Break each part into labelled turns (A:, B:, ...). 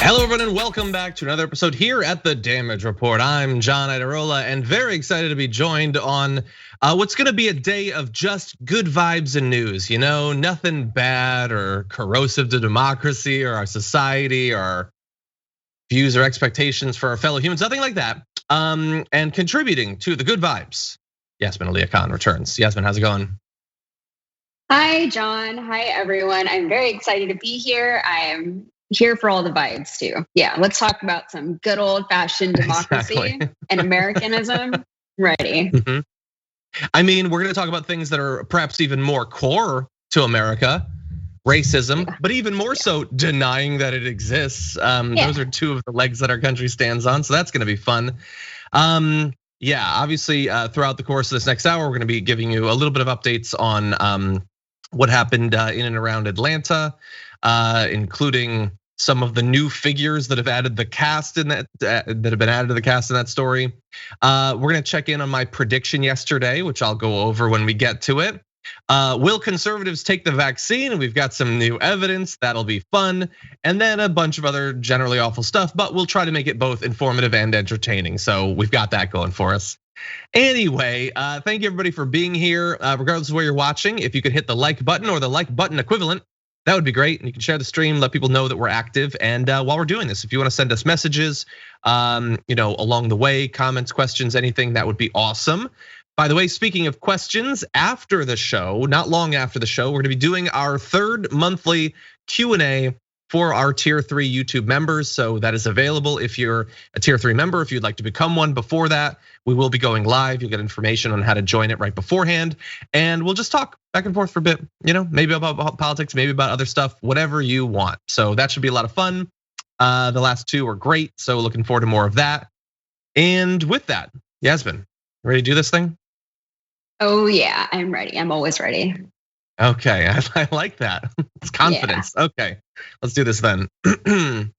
A: Hello, everyone, and welcome back to another episode here at the Damage Report. I'm John Idarola, and very excited to be joined on what's going to be a day of just good vibes and news. You know, nothing bad or corrosive to democracy or our society or our views or expectations for our fellow humans, nothing like that. And contributing to the good vibes, Yasmin Aliyah Khan returns. Yasmin, how's it going?
B: Hi, John. Hi, everyone. I'm very excited to be here. I am here for all the vibes too. Yeah, let's talk about some good old fashioned democracy and Americanism. Ready.
A: I mean, we're gonna talk about things that are perhaps even more core to America, racism, but even more so denying that it exists. Those are two of the legs that our country stands on, so that's gonna be fun. Yeah, obviously throughout the course of this next hour, we're gonna be giving you a little bit of updates on what happened in and around Atlanta, including some of the new figures that have added the cast in that have been added to the cast in that story. We're gonna check in on my prediction yesterday, which I'll go over when we get to it. Will conservatives take the vaccine? We've got some new evidence, that'll be fun. And then a bunch of other generally awful stuff, but we'll try to make it both informative and entertaining. So we've got that going for us. Anyway, thank you everybody for being here. Regardless of where you're watching, if you could hit the like button or the like button equivalent, that would be great. And you can share the stream, let people know that we're active. And while we're doing this, if you want to send us messages, along the way, comments, questions, anything, that would be awesome. By the way, speaking of questions, after the show, not long after the show, we're gonna be doing our third monthly Q&A for our tier 3 YouTube members. So that is available if you're a tier 3 member. If you'd like to become one before that, we will be going live. You'll get information on how to join it right beforehand. And we'll just talk back and forth for a bit, maybe about politics, maybe about other stuff, whatever you want. So that should be a lot of fun. The last two were great, so looking forward to more of that. And with that, Yasmin, ready to do this thing?
B: Oh yeah, I'm ready. I'm always ready.
A: Okay, I like that. It's confidence. Yeah. Okay, let's do this then. The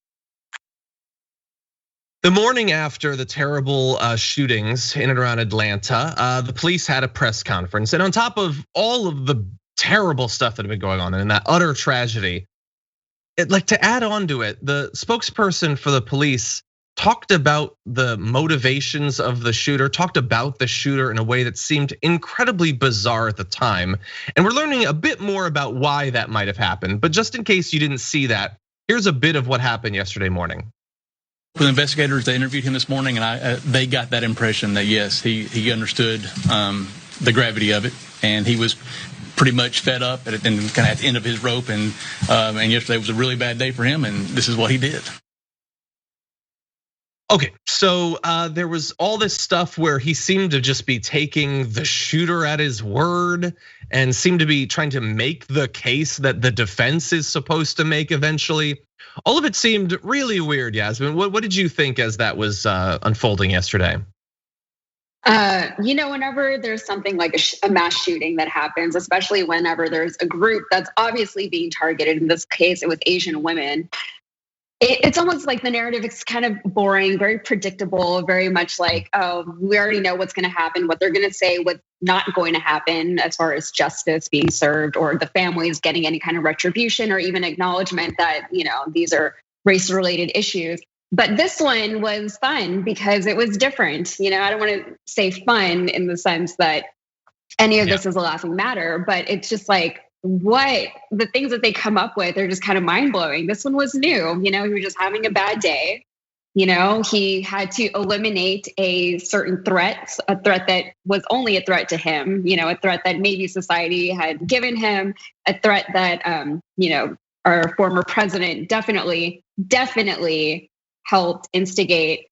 A: morning after the terrible shootings in and around Atlanta, the police had a press conference. And on top of all of the terrible stuff that had been going on and that utter tragedy, to add on to it, the spokesperson for the police talked about the motivations of the shooter, talked about the shooter in a way that seemed incredibly bizarre at the time. And we're learning a bit more about why that might have happened. But just in case you didn't see that, here's a bit of what happened yesterday morning.
C: With investigators, they interviewed him this morning, and they got that impression that yes, he understood the gravity of it, and he was pretty much fed up and kind of at the end of his rope. And yesterday was a really bad day for him, and this is what he did.
A: Okay, so there was all this stuff where he seemed to just be taking the shooter at his word and seemed to be trying to make the case that the defense is supposed to make eventually. All of it seemed really weird, Yasmin. What did you think as that was unfolding yesterday?
B: Whenever there's something like a mass shooting that happens, especially whenever there's a group that's obviously being targeted, in this case it was Asian women, it's almost like the narrative is kind of boring, very predictable, very much like, oh, we already know what's gonna happen, what they're gonna say, what's not going to happen as far as justice being served or the families getting any kind of retribution or even acknowledgement that, these are race-related issues. But this one was fun because it was different. I don't want to say fun in the sense that any of this is a laughing matter, but it's just like, what the things that they come up with are just kind of mind blowing. This one was new. He was just having a bad day. He had to eliminate a certain threat, a threat that was only a threat to him, a threat that maybe society had given him, a threat that, our former president definitely helped instigate.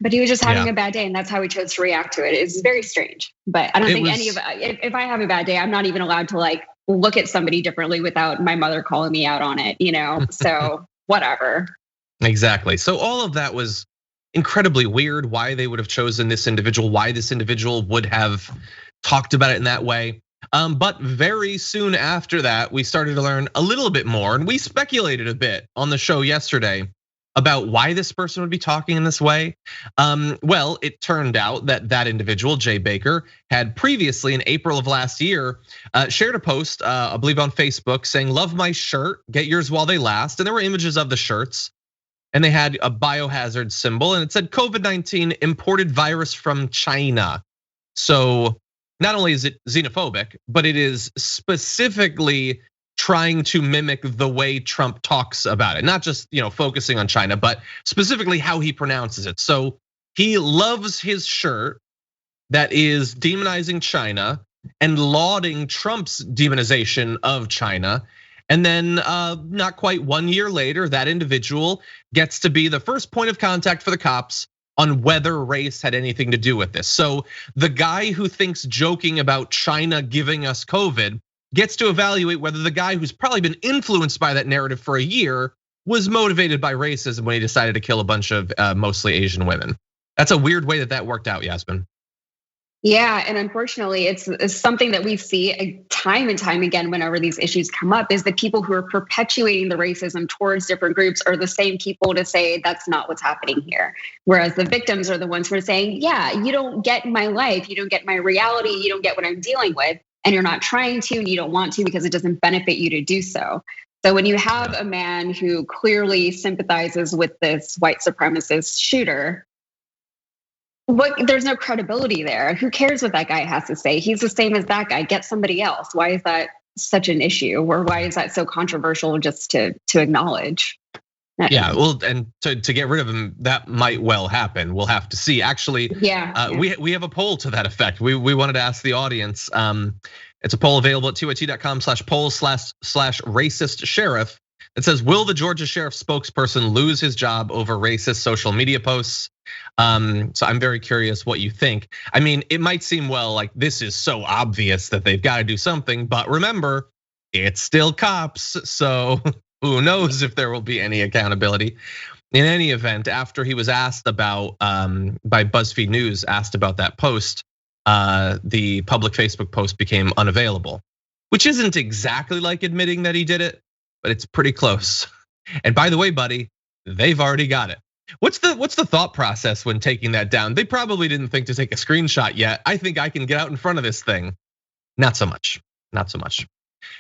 B: But he was just having a bad day, and that's how he chose to react to it. It's very strange. But I don't think if I have a bad day, I'm not even allowed to look at somebody differently without my mother calling me out on it, so whatever.
A: Exactly. So all of that was incredibly weird, why they would have chosen this individual, why this individual would have talked about it in that way. But very soon after that, we started to learn a little bit more, and we speculated a bit on the show yesterday about why this person would be talking in this way. Well, it turned out that individual, Jay Baker, had previously in April of last year shared a post, I believe on Facebook, saying, "Love my shirt, get yours while they last." And there were images of the shirts. and they had a biohazard symbol, and it said COVID-19 imported virus from China. So not only is it xenophobic, but it is specifically trying to mimic the way Trump talks about it. Not just focusing on China, but specifically how he pronounces it. So he loves his shirt that is demonizing China and lauding Trump's demonization of China. And then not quite 1 year later, that individual gets to be the first point of contact for the cops on whether race had anything to do with this. So the guy who thinks joking about China giving us COVID gets to evaluate whether the guy who's probably been influenced by that narrative for a year was motivated by racism when he decided to kill a bunch of mostly Asian women. That's a weird way that worked out, Yasmin.
B: Yeah, and unfortunately, it's something that we see time and time again whenever these issues come up, is the people who are perpetuating the racism towards different groups are the same people to say that's not what's happening here. Whereas the victims are the ones who are saying, yeah, you don't get my life, you don't get my reality, you don't get what I'm dealing with, and you're not trying to, and you don't want to because it doesn't benefit you to do so. So when you have a man who clearly sympathizes with this white supremacist shooter, there's no credibility there. Who cares what that guy has to say? He's the same as that guy. Get somebody else. Why is that such an issue? Or why is that so controversial just to acknowledge?
A: Yeah, well, and to get rid of him, that might well happen. We'll have to see. Actually, we have a poll to that effect. We wanted to ask the audience. It's a poll available at tyt.com/polls/racist sheriff. It says, will the Georgia sheriff spokesperson lose his job over racist social media posts? So I'm very curious what you think. I mean, it might seem, well, like this is so obvious that they've got to do something, but remember, it's still cops. So who knows if there will be any accountability. In any event, after he was asked about, by BuzzFeed News, asked about that post, the public Facebook post became unavailable, which isn't exactly like admitting that he did it, but it's pretty close. And by the way, buddy, they've already got it. What's the thought process when taking that down? They probably didn't think to take a screenshot yet. I think I can get out in front of this thing. Not so much, not so much.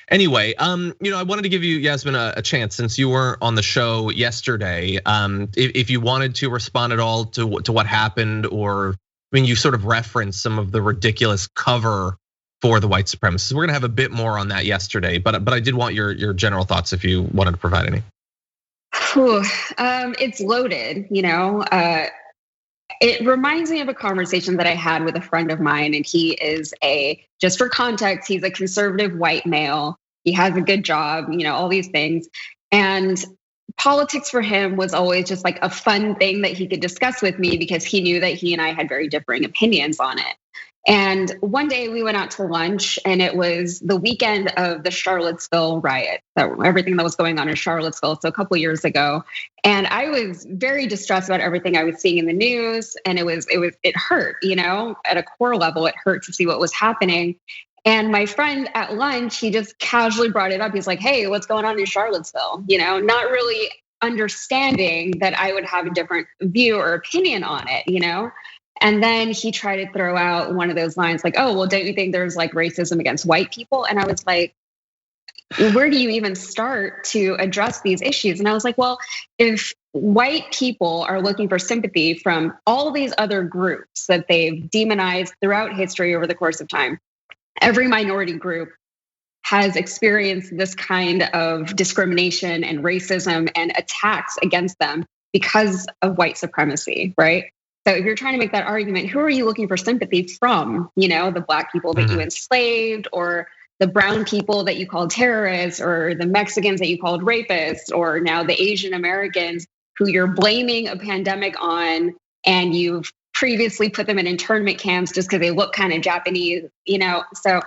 A: Anyway, I wanted to give you, Yasmin, a chance since you were on the show yesterday. If you wanted to respond at all to what happened, or you sort of referenced some of the ridiculous cover for the white supremacists. We're gonna have a bit more on that yesterday, but I did want your general thoughts if you wanted to provide any.
B: It's loaded, It reminds me of a conversation that I had with a friend of mine, and he is just for context, he's a conservative white male. He has a good job, all these things. And politics for him was always just like a fun thing that he could discuss with me because he knew that he and I had very differing opinions on it. And one day we went out to lunch, and it was the weekend of the Charlottesville riot, so everything that was going on in Charlottesville, so a couple years ago. And I was very distressed about everything I was seeing in the news, and it hurt, at a core level, it hurt to see what was happening. And my friend at lunch, he just casually brought it up. He's like, hey, what's going on in Charlottesville? Not really understanding that I would have a different view or opinion on it, And then he tried to throw out one of those lines like, oh, well, don't you think there's like racism against white people? And I was like, where do you even start to address these issues? And I was like, well, if white people are looking for sympathy from all these other groups that they've demonized throughout history over the course of time, every minority group has experienced this kind of discrimination and racism and attacks against them because of white supremacy, right? So if you're trying to make that argument, who are you looking for sympathy from? The black people that you enslaved, or the brown people that you called terrorists, or the Mexicans that you called rapists, or now the Asian Americans who you're blaming a pandemic on, and you've previously put them in internment camps just because they look kind of Japanese, So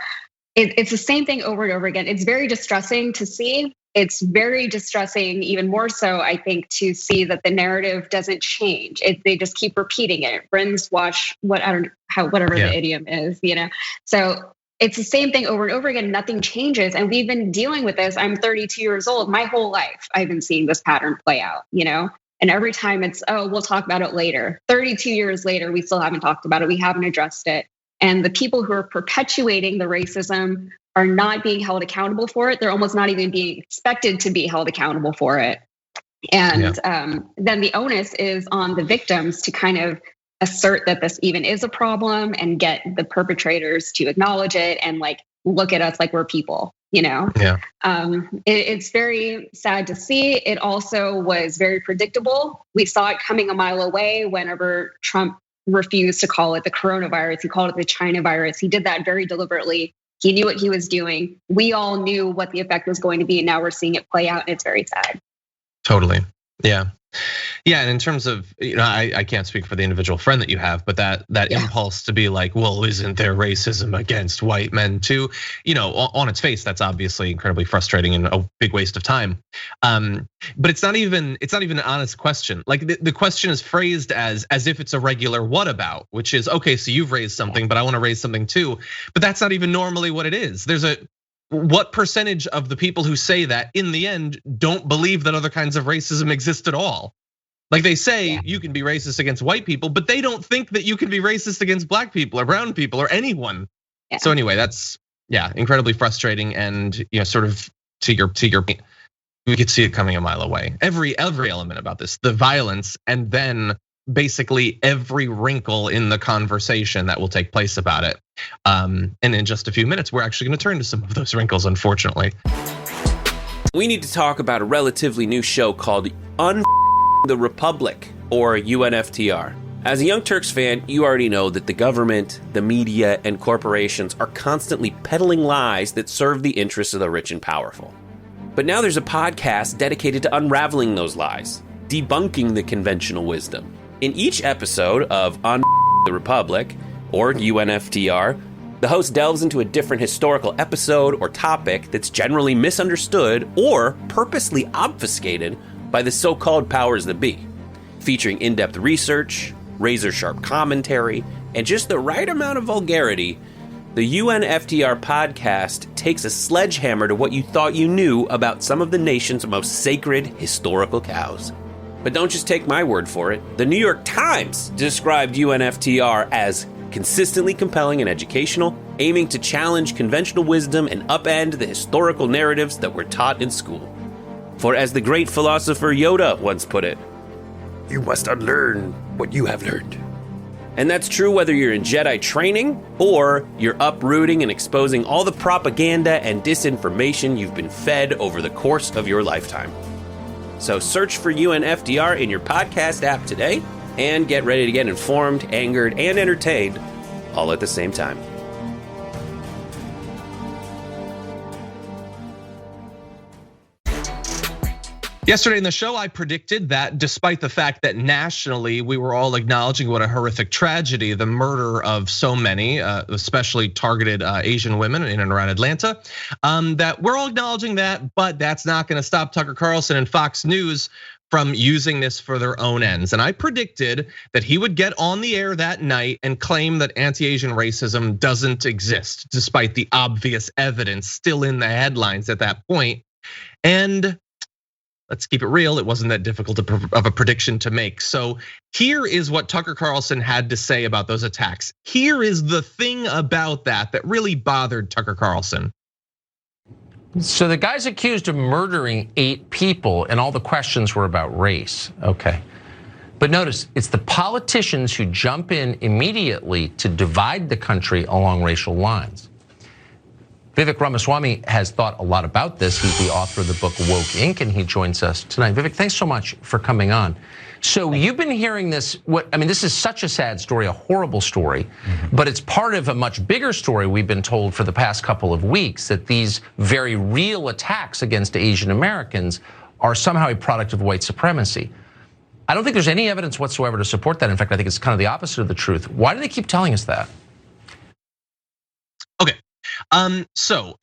B: it's the same thing over and over again. It's very distressing to see. It's very distressing, even more so, I think, to see that the narrative doesn't change. They just keep repeating it. Rinse, wash, whatever the idiom is, So it's the same thing over and over again. Nothing changes, and we've been dealing with this. I'm 32 years old. My whole life, I've been seeing this pattern play out. And every time it's, oh, we'll talk about it later. 32 years later, we still haven't talked about it. We haven't addressed it. And the people who are perpetuating the racism are not being held accountable for it. They're almost not even being expected to be held accountable for it. And then the onus is on the victims to kind of assert that this even is a problem and get the perpetrators to acknowledge it and like look at us like we're people,
A: Yeah.
B: It's very sad to see. It also was very predictable. We saw it coming a mile away whenever Trump refused to call it the coronavirus. He called it the China virus. He did that very deliberately. He knew what he was doing. We all knew what the effect was going to be. And now we're seeing it play out, and it's very sad.
A: Totally. Yeah. Yeah, and in terms of, I can't speak for the individual friend that you have, but that impulse to be like, well, isn't there racism against white men too? On its face, that's obviously incredibly frustrating and a big waste of time. But it's not even an honest question. Like the question is phrased as if it's a regular what about, which is, okay, so you've raised something, but I want to raise something too. But that's not even normally what it is. What percentage of the people who say that in the end don't believe that other kinds of racism exist at all? Like they say you can be racist against white people, but they don't think that you can be racist against black people or brown people or anyone. Yeah. So anyway, that's incredibly frustrating, and sort of to your point, we could see it coming a mile away. Every element about this, the violence, and then basically every wrinkle in the conversation that will take place about it. And in just a few minutes, we're actually going to turn to some of those wrinkles, unfortunately.
D: We need to talk about a relatively new show called the Republic, or UNFTR. As a Young Turks fan, you already know that the government, the media, and corporations are constantly peddling lies that serve the interests of the rich and powerful. But now there's a podcast dedicated to unraveling those lies, debunking the conventional wisdom. In each episode of the Republic, or UNFTR, the host delves into a different historical episode or topic that's generally misunderstood or purposely obfuscated by the so-called powers that be, featuring in-depth research, razor-sharp commentary, and just the right amount of vulgarity. The UNFTR podcast takes a sledgehammer to what you thought you knew about some of the nation's most sacred historical cows. But don't just take my word for it. The New York Times described UNFTR as consistently compelling and educational, aiming to challenge conventional wisdom and upend the historical narratives that were taught in school. For as the great philosopher Yoda once put it, you must unlearn what you have learned. And that's true whether you're in Jedi training or you're uprooting and exposing all the propaganda and disinformation you've been fed over the course of your lifetime. So search for UNFTR in your podcast app today and get ready to get informed, angered, and entertained all at the same time.
A: Yesterday in the show, I predicted that despite the fact that nationally we were all acknowledging what a horrific tragedy, the murder of so many, especially targeted Asian women in and around Atlanta, that we're all acknowledging that, but that's not gonna stop Tucker Carlson and Fox News from using this for their own ends. And I predicted that he would get on the air that night and claim that anti-Asian racism doesn't exist, despite the obvious evidence still in the headlines at that point. And let's keep it real, it wasn't that difficult of a prediction to make. So here is what Tucker Carlson had to say about those attacks. Here is the thing about that really bothered Tucker Carlson.
E: So the guy's accused of murdering 8 people, and all the questions were about race. Okay. But notice, it's the politicians who jump in immediately to divide the country along racial lines. Vivek Ramaswamy has thought a lot about this. He's the author of the book Woke Inc., and he joins us tonight. Vivek, thanks so much for coming on. So you've been hearing this, this is such a sad story, a horrible story, but it's part of a much bigger story we've been told for the past couple of weeks, that these very real attacks against Asian Americans are somehow a product of white supremacy. I don't think there's any evidence whatsoever to support that. In fact, I think it's kind of the opposite of the truth. Why do they keep telling us that?
A: Okay. So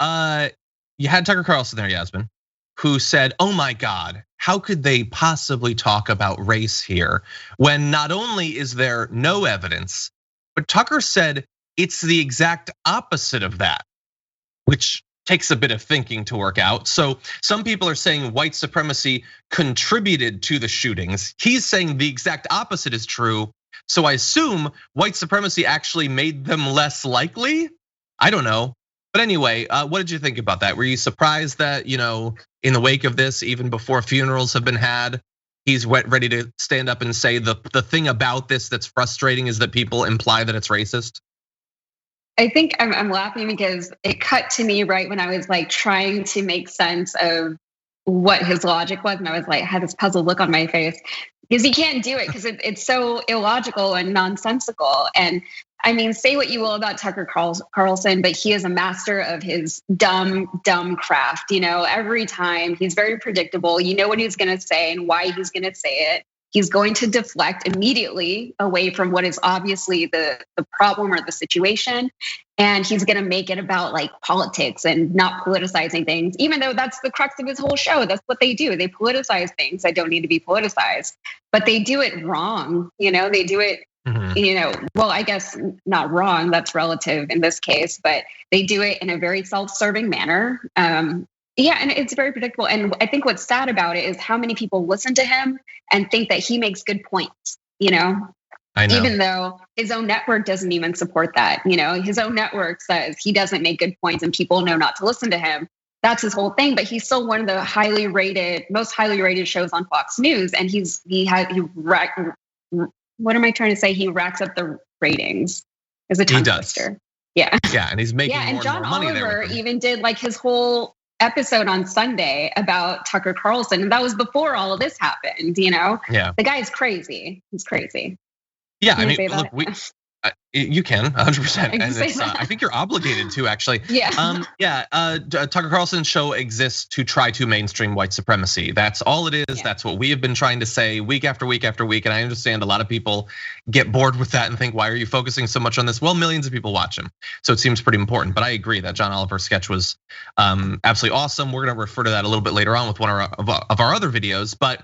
A: you had Tucker Carlson there, Yasmin, who said, oh my God, how could they possibly talk about race here when not only is there no evidence, but Tucker said it's the exact opposite of that, which takes a bit of thinking to work out. So some people are saying white supremacy contributed to the shootings. He's saying the exact opposite is true. So I assume white supremacy actually made them less likely. I don't know. But anyway, what did you think about that? Were you surprised that, in the wake of this, even before funerals have been had, he's ready to stand up and say the thing about this that's frustrating is that people imply that it's racist?
B: I think I'm laughing because it cut to me right when I was like trying to make sense of what his logic was, and I was like, had this puzzled look on my face because he can't do it because it's so illogical and nonsensical. And I mean, say what you will about Tucker Carlson, but he is a master of his dumb craft. Every time he's very predictable. You know what he's going to say and why he's going to say it. He's going to deflect immediately away from what is obviously the problem or the situation. And he's going to make it about like politics and not politicizing things, even though that's the crux of his whole show. That's what they do. They politicize things that don't need to be politicized, but they do it wrong. They do it, well, I guess not wrong. That's relative in this case, but they do it in a very self-serving manner. Yeah, and it's very predictable. And I think what's sad about it is how many people listen to him and think that he makes good points,
A: I know.
B: Even though his own network doesn't even support that. His own network says he doesn't make good points and people know not to listen to him. That's his whole thing. But he's still one of the most highly rated shows on Fox News. And what am I trying to say? He racks up the ratings as a tongue twister. Yeah.
A: Yeah, and he's making
B: and
A: more
B: John
A: and more money
B: Oliver
A: there.
B: even did like his whole episode on Sunday about Tucker Carlson. And that was before all of this happened,
A: Yeah.
B: The guy is crazy. He's crazy.
A: Yeah,
B: Can
A: I mean, look, you can 100%, and I think you're obligated to actually.
B: Yeah.
A: Tucker Carlson's show exists to try to mainstream white supremacy. That's all it is. Yeah. That's what we have been trying to say week after week after week. And I understand a lot of people get bored with that and think, why are you focusing so much on this? Well, millions of people watch him, so it seems pretty important. But I agree that John Oliver sketch was absolutely awesome. We're going to refer to that a little bit later on with one of our other videos. But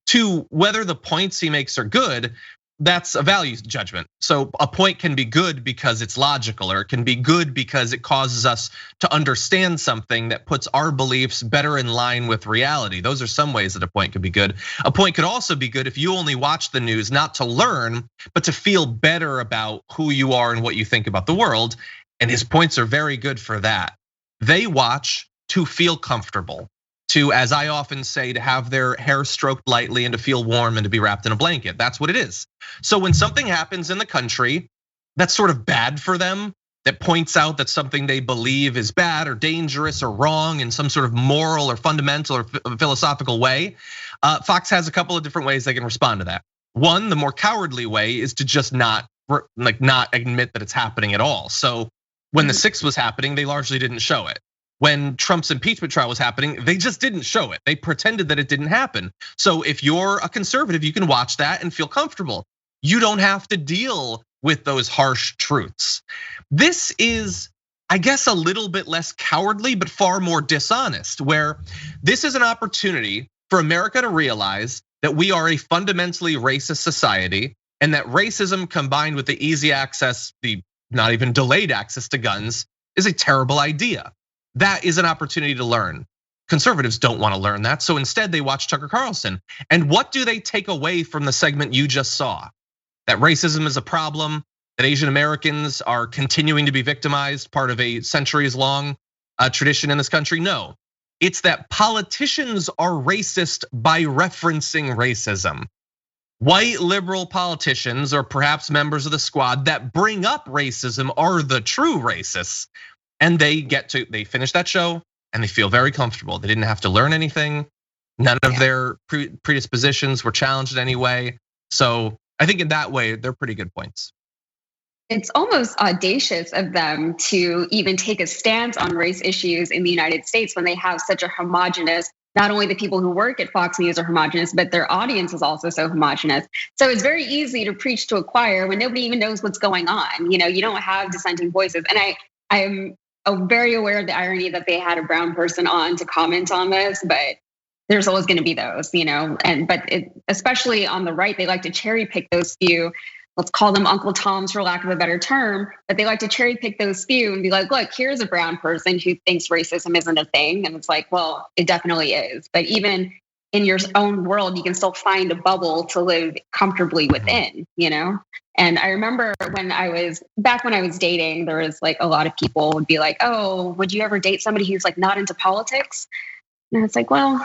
A: to whether the points he makes are good, that's a value judgment. So a point can be good because it's logical, or it can be good because it causes us to understand something that puts our beliefs better in line with reality. Those are some ways that a point could be good. A point could also be good if you only watch the news, not to learn, but to feel better about who you are and what you think about the world. And his points are very good for that. They watch to feel comfortable, to, as I often say, to have their hair stroked lightly and to feel warm and to be wrapped in a blanket. That's what it is. So when something happens in the country that's sort of bad for them, that points out that something they believe is bad or dangerous or wrong in some sort of moral or fundamental or philosophical way, Fox has a couple of different ways they can respond to that. One, the more cowardly way is to just not admit that it's happening at all. So when the 6th was happening, they largely didn't show it. When Trump's impeachment trial was happening, they just didn't show it. They pretended that it didn't happen. So if you're a conservative, you can watch that and feel comfortable. You don't have to deal with those harsh truths. This is, I guess, a little bit less cowardly, but far more dishonest, where this is an opportunity for America to realize that we are a fundamentally racist society, and that racism combined with the easy access, the not even delayed access to guns, is a terrible idea. That is an opportunity to learn. Conservatives don't want to learn that, so instead they watch Tucker Carlson. And what do they take away from the segment you just saw? That racism is a problem, that Asian Americans are continuing to be victimized, part of a centuries-long tradition in this country? No, it's that politicians are racist by referencing racism. White liberal politicians, or perhaps members of the squad that bring up racism, are the true racists. And they finish that show and they feel very comfortable. They didn't have to learn anything. None of their predispositions were challenged in any way. So I think in that way, they're pretty good points.
B: It's almost audacious of them to even take a stance on race issues in the United States when they have such a homogenous, not only the people who work at Fox News are homogenous, but their audience is also so homogenous. So it's very easy to preach to a choir when nobody even knows what's going on. You don't have dissenting voices. And I'm very aware of the irony that they had a brown person on to comment on this, but there's always going to be those, especially on the right, they like to cherry pick those few, let's call them Uncle Toms for lack of a better term, but they like to cherry pick those few and be like, look, here's a brown person who thinks racism isn't a thing. And it's like, well, it definitely is. But even in your own world, you can still find a bubble to live comfortably within, And I remember when I was dating, there was like a lot of people would be like, oh, would you ever date somebody who's like not into politics? And it's like, well,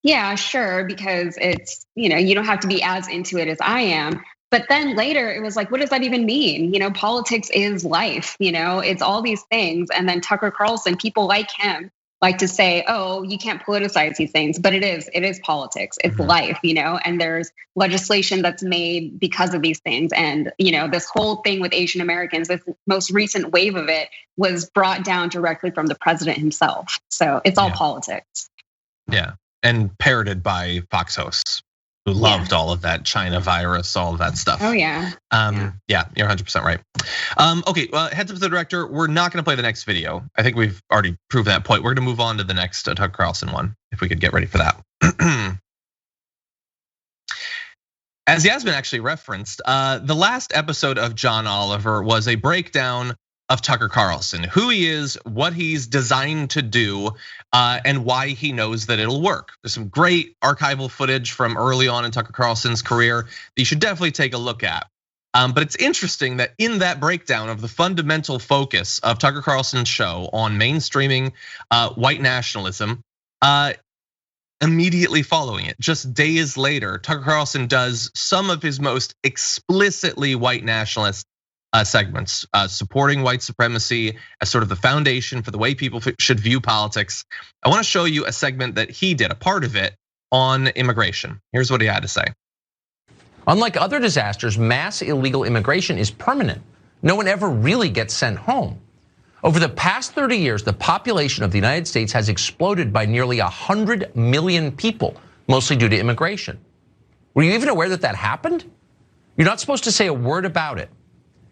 B: Yeah, sure, because it's, you don't have to be as into it as I am. But then later it was like, what does that even mean? Politics is life, it's all these things. And then Tucker Carlson, people like him like to say, oh, you can't politicize these things, but it is politics. It's life, and there's legislation that's made because of these things. And, this whole thing with Asian Americans, this most recent wave of it was brought down directly from the president himself. So it's all politics.
A: Yeah. And parroted by Fox hosts who loved all of that China virus, all of that stuff.
B: Oh yeah.
A: Yeah, you're 100% right. Okay, well, heads up to the director. We're not going to play the next video. I think we've already proved that point. We're going to move on to the next Tucker Carlson one, if we could get ready for that. As Yasmin actually referenced, the last episode of John Oliver was a breakdown of Tucker Carlson, who he is, what he's designed to do, and why he knows that it'll work. There's some great archival footage from early on in Tucker Carlson's career that you should definitely take a look at. But it's interesting that in that breakdown of the fundamental focus of Tucker Carlson's show on mainstreaming white nationalism, immediately following it, just days later, Tucker Carlson does some of his most explicitly white nationalist segments, supporting white supremacy as sort of the foundation for the way people should view politics. I want to show you a segment that he did, a part of it, on immigration. Here's what he had to say.
E: Unlike other disasters, mass illegal immigration is permanent. No one ever really gets sent home. Over the past 30 years, the population of the United States has exploded by nearly 100 million people, mostly due to immigration. Were you even aware that that happened? You're not supposed to say a word about it.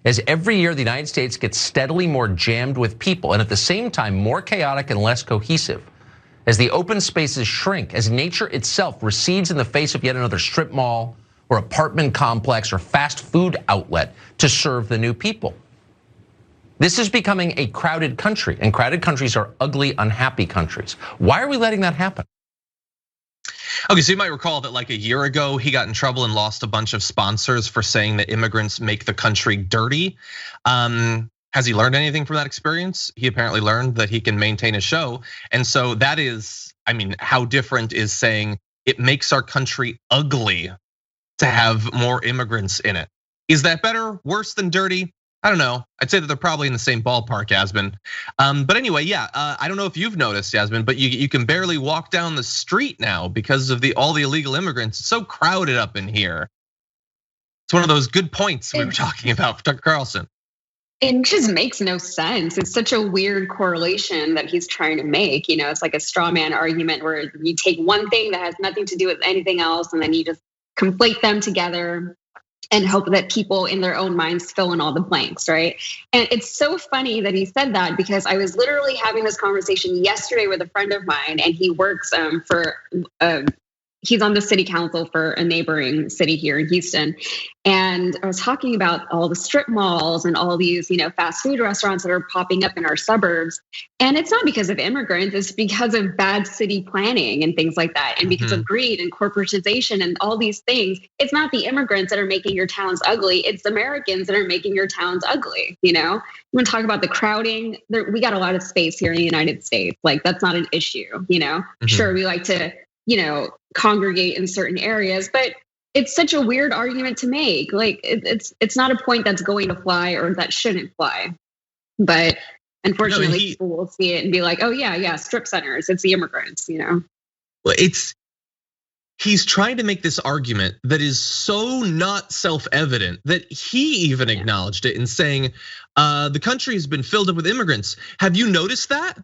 E: As every year, the United States gets steadily more jammed with people, and at the same time, more chaotic and less cohesive. As the open spaces shrink, as nature itself recedes in the face of yet another strip mall or apartment complex or fast food outlet to serve the new people. This is becoming a crowded country, and crowded countries are ugly, unhappy countries. Why are we letting that happen?
A: Okay, so you might recall that like a year ago, he got in trouble and lost a bunch of sponsors for saying that immigrants make the country dirty. Has he learned anything from that experience? He apparently learned that he can maintain a show. And so that is, how different is saying it makes our country ugly to have more immigrants in it? Is that better, worse than dirty? I don't know. I'd say that they're probably in the same ballpark, Yasmin. But anyway, yeah, I don't know if you've noticed, Yasmin, but you can barely walk down the street now because of all the illegal immigrants. It's so crowded up in here. It's one of those good points we were talking about for Tucker Carlson.
B: It just makes no sense. It's such a weird correlation that he's trying to make. It's like a straw man argument where you take one thing that has nothing to do with anything else, and then you just conflate them together and hope that people in their own minds fill in all the blanks, right? And it's so funny that he said that because I was literally having this conversation yesterday with a friend of mine, and he works he's on the city council for a neighboring city here in Houston. And I was talking about all the strip malls and all these, fast food restaurants that are popping up in our suburbs. And it's not because of immigrants, it's because of bad city planning and things like that. And because of greed and corporatization and all these things. It's not the immigrants that are making your towns ugly, it's Americans that are making your towns ugly, You want to talk about the crowding? We got a lot of space here in the United States. Like, that's not an issue, Sure, we like to, congregate in certain areas, but it's such a weird argument to make. Like, it's not a point that's going to fly or that shouldn't fly. But unfortunately, people will see it and be like, oh yeah, strip centers, it's the immigrants,
A: Well, he's trying to make this argument that is so not self-evident that he even acknowledged it in saying, the country has been filled up with immigrants. Have you noticed that?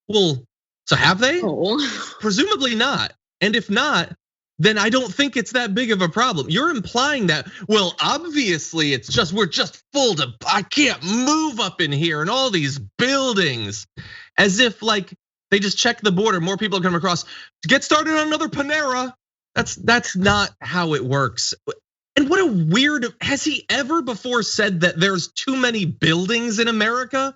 A: Well, so have they?
B: Oh.
A: Presumably not. And if not, then I don't think it's that big of a problem. You're implying that, well, obviously we're just full to, I can't move up in here and all these buildings. As if like they just check the border, more people are coming across. Get started on another Panera. That's not how it works. And what a weird, has he ever before said that there's too many buildings in America?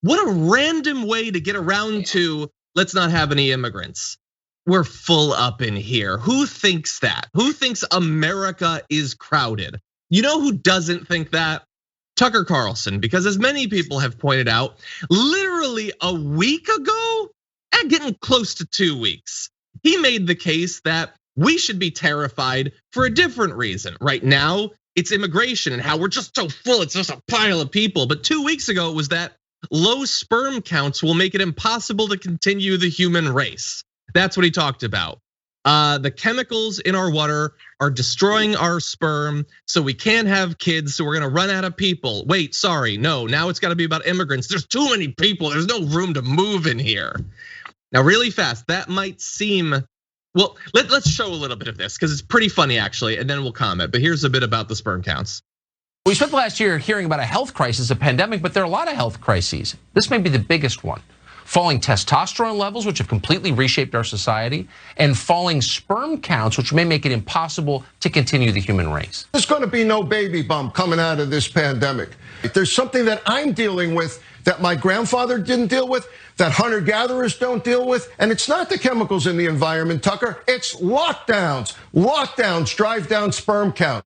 A: What a random way to get around to, let's not have any immigrants. We're full up in here. Who thinks that? Who thinks America is crowded? You know who doesn't think that? Tucker Carlson, because as many people have pointed out, literally a week ago, getting close to 2 weeks, he made the case that we should be terrified for a different reason. Right now, it's immigration and how we're just so full, it's just a pile of people. But 2 weeks ago, it was that low sperm counts will make it impossible to continue the human race. That's what he talked about. The chemicals in our water are destroying our sperm, so we can't have kids, so we're gonna run out of people. Wait, sorry, no, now it's gotta be about immigrants. There's too many people, there's no room to move in here. Now, really fast, that might seem, well, let's show a little bit of this, because it's pretty funny actually, and then we'll comment. But here's a bit about the sperm counts.
E: We spent the last year hearing about a health crisis, a pandemic, but there are a lot of health crises. This may be the biggest one. Falling testosterone levels, which have completely reshaped our society, and falling sperm counts, which may make it impossible to continue the human race.
F: There's going to be no baby bump coming out of this pandemic. If there's something that I'm dealing with that my grandfather didn't deal with, that hunter-gatherers don't deal with, and it's not the chemicals in the environment, Tucker, it's lockdowns. Lockdowns drive down sperm count.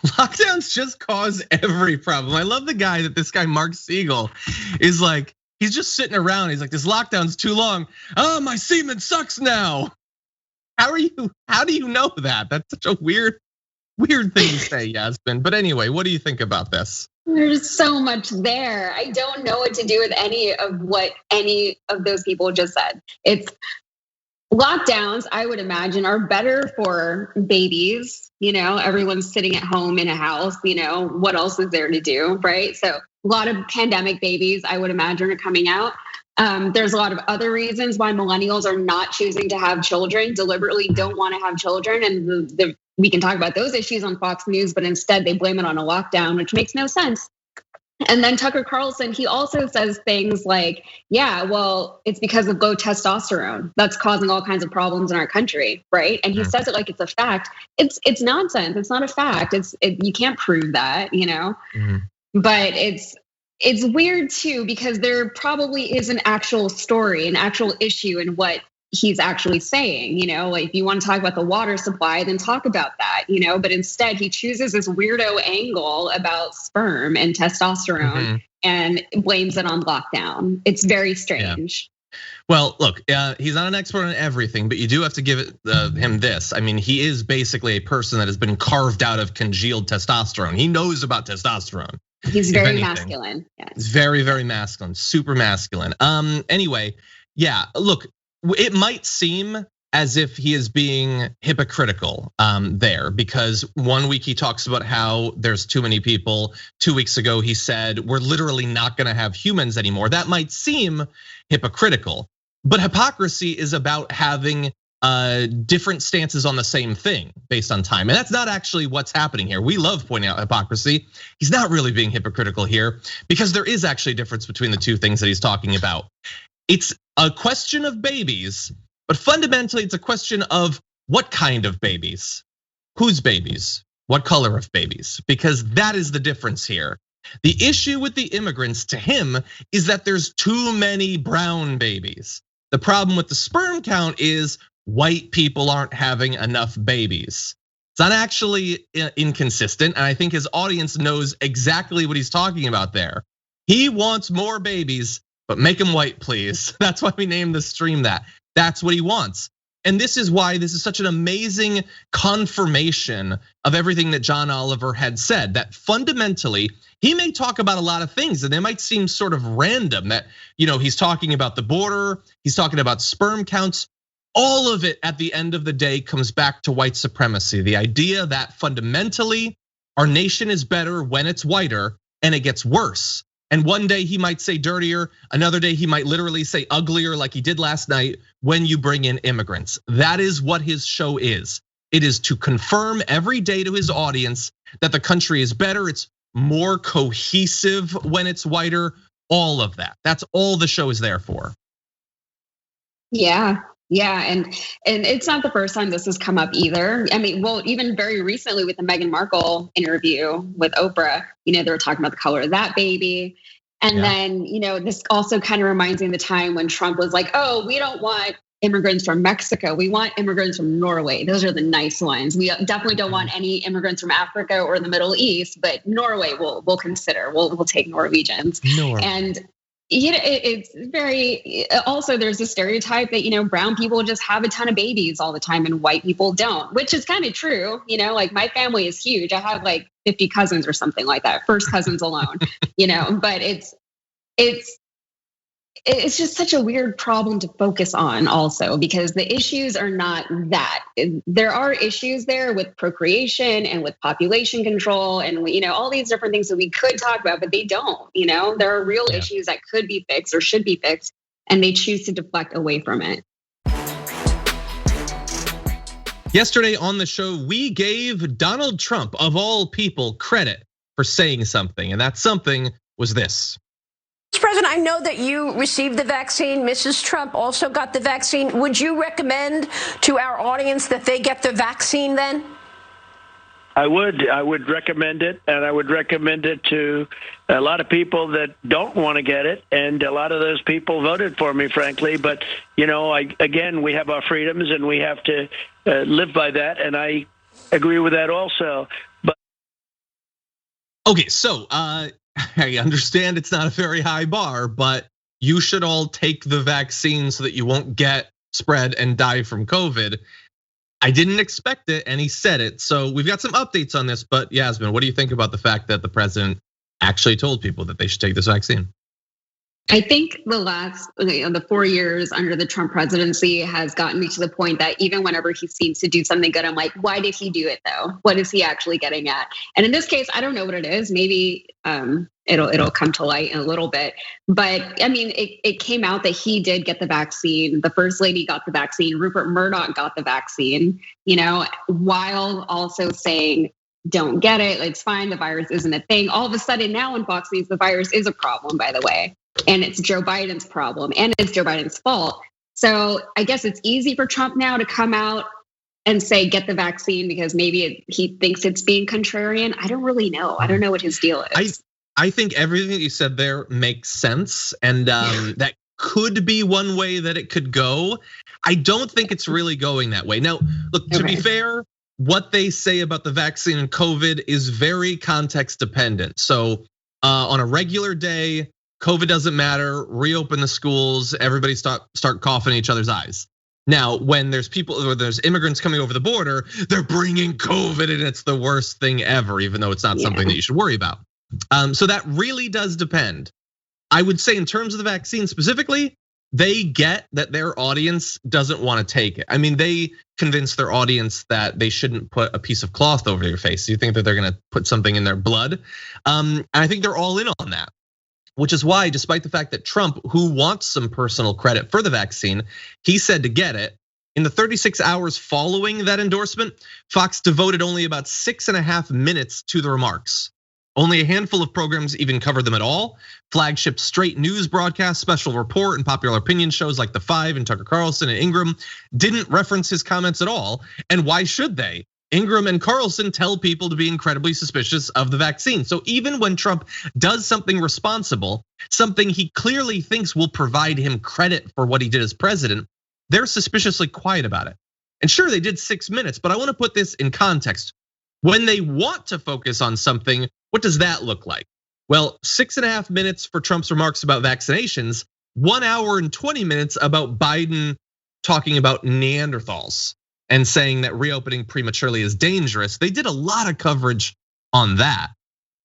A: Lockdowns just cause every problem. I love the guy that this guy, Mark Siegel, is like, he's just sitting around. He's like, this lockdown's too long. Oh, my semen sucks now. How do you know that? That's such a weird thing to say, Yasmin. But anyway, what do you think about this?
B: There's so much there. I don't know what to do with any of what any of those people just said. It's lockdowns, I would imagine, are better for babies. Everyone's sitting at home in a house. What else is there to do, right? So a lot of pandemic babies, I would imagine, are coming out. There's a lot of other reasons why millennials are not choosing to have children, deliberately don't want to have children. And we can talk about those issues on Fox News, but instead they blame it on a lockdown, which makes no sense. And then Tucker Carlson, he also says things like, yeah, well, it's because of low testosterone that's causing all kinds of problems in our country, right? And he says it like it's a fact. It's nonsense. It's not a fact. You can't prove that, Mm-hmm. But it's weird too, because there probably is an actual story, an actual issue in what he's actually saying. Like if you want to talk about the water supply, then talk about that, but instead he chooses this weirdo angle about sperm and testosterone and blames it on lockdown. It's very strange.
A: Yeah. Well, look, he's not an expert on everything, but you do have to give him this. I mean, he is basically a person that has been carved out of congealed testosterone. He knows about testosterone.
B: He's very masculine. Yes.
A: He's very, very masculine, super masculine. Anyway, yeah, look, it might seem as if he is being hypocritical there, because 1 week he talks about how there's too many people. 2 weeks ago, he said, we're literally not gonna have humans anymore. That might seem hypocritical, but hypocrisy is about having different stances on the same thing based on time. And that's not actually what's happening here. We love pointing out hypocrisy. He's not really being hypocritical here, because there is actually a difference between the two things that he's talking about. It's a question of babies, but fundamentally it's a question of what kind of babies, whose babies, what color of babies, because that is the difference here. The issue with the immigrants to him is that there's too many brown babies. The problem with the sperm count is white people aren't having enough babies. It's not actually inconsistent, and I think his audience knows exactly what he's talking about there. He wants more babies, but make them white, please. That's why we named the stream that. That's what he wants. And this is why this is such an amazing confirmation of everything that John Oliver had said, that fundamentally, he may talk about a lot of things and they might seem sort of random, that he's talking about the border, he's talking about sperm counts. All of it at the end of the day comes back to white supremacy. The idea that fundamentally our nation is better when it's whiter, and it gets worse. And one day he might say dirtier, another day he might literally say uglier like he did last night when you bring in immigrants. That is what his show is. It is to confirm every day to his audience that the country is better, it's more cohesive when it's whiter, all of that. That's all the show is there for.
B: Yeah, and it's not the first time this has come up either. I mean, well, even very recently with the Meghan Markle interview with Oprah, they were talking about the color of that baby. And then, this also kind of reminds me of the time when Trump was like, oh, we don't want immigrants from Mexico. We want immigrants from Norway. Those are the nice ones. We definitely don't want any immigrants from Africa or the Middle East, but Norway we'll consider. We'll take Norwegians.
A: Norway.
B: And it's very, also there's a stereotype that, brown people just have a ton of babies all the time and white people don't, which is kind of true. Like my family is huge. I have like 50 cousins or something like that, first cousins alone, but it's just such a weird problem to focus on also, because the issues are not that. There are issues there with procreation and with population control and, all these different things that we could talk about, but they don't. There are real issues that could be fixed or should be fixed, and they choose to deflect away from it.
A: Yesterday on the show, we gave Donald Trump, of all people, credit for saying something, and that something was this.
G: Mr. President, I know that you received the vaccine. Mrs. Trump also got the vaccine. Would you recommend to our audience that they get the vaccine then?
H: I would recommend it, and I would recommend it to a lot of people that don't want to get it, and a lot of those people voted for me, frankly. But, again, we have our freedoms, and we have to live by that, and I agree with that also. But
A: okay, so I understand it's not a very high bar, but you should all take the vaccine so that you won't get spread and die from COVID. I didn't expect it, and he said it. So we've got some updates on this, but Yasmin, what do you think about the fact that the president actually told people that they should take this vaccine?
B: I think the 4 years under the Trump presidency has gotten me to the point that even whenever he seems to do something good, I'm like, why did he do it though? What is he actually getting at? And in this case, I don't know what it is. Maybe it'll come to light in a little bit. But I mean, it came out that he did get the vaccine. The first lady got the vaccine. Rupert Murdoch got the vaccine, while also saying, don't get it. It's fine. The virus isn't a thing. All of a sudden now on Fox News, the virus is a problem, by the way. And it's Joe Biden's problem, and it's Joe Biden's fault. So I guess it's easy for Trump now to come out and say, get the vaccine, because maybe he thinks it's being contrarian. I don't really know. I don't know what his deal is.
A: I think everything that you said there makes sense. And that could be one way that it could go. I don't think it's really going that way. Now, look, to be fair, what they say about the vaccine and COVID is very context dependent. So on a regular day, COVID doesn't matter, reopen the schools, everybody start coughing in each other's eyes. Now, when there's immigrants coming over the border, they're bringing COVID and it's the worst thing ever, even though it's not something that you should worry about. So that really does depend. I would say in terms of the vaccine specifically, they get that their audience doesn't want to take it. I mean, they convince their audience that they shouldn't put a piece of cloth over your face. You think that they're gonna put something in their blood. And I think they're all in on that. Which is why, despite the fact that Trump, who wants some personal credit for the vaccine, he said to get it. In the 36 hours following that endorsement, Fox devoted only about 6.5 minutes to the remarks. Only a handful of programs even covered them at all. Flagship straight news broadcasts, Special Report, and popular opinion shows like The Five and Tucker Carlson and Ingram didn't reference his comments at all. And why should they? Ingram and Carlson tell people to be incredibly suspicious of the vaccine. So even when Trump does something responsible, something he clearly thinks will provide him credit for what he did as president, they're suspiciously quiet about it. And sure, they did 6 minutes, but I want to put this in context. When they want to focus on something, what does that look like? Well, 6.5 minutes for Trump's remarks about vaccinations, 1 hour and 20 minutes about Biden talking about Neanderthals and saying that reopening prematurely is dangerous. They did a lot of coverage on that.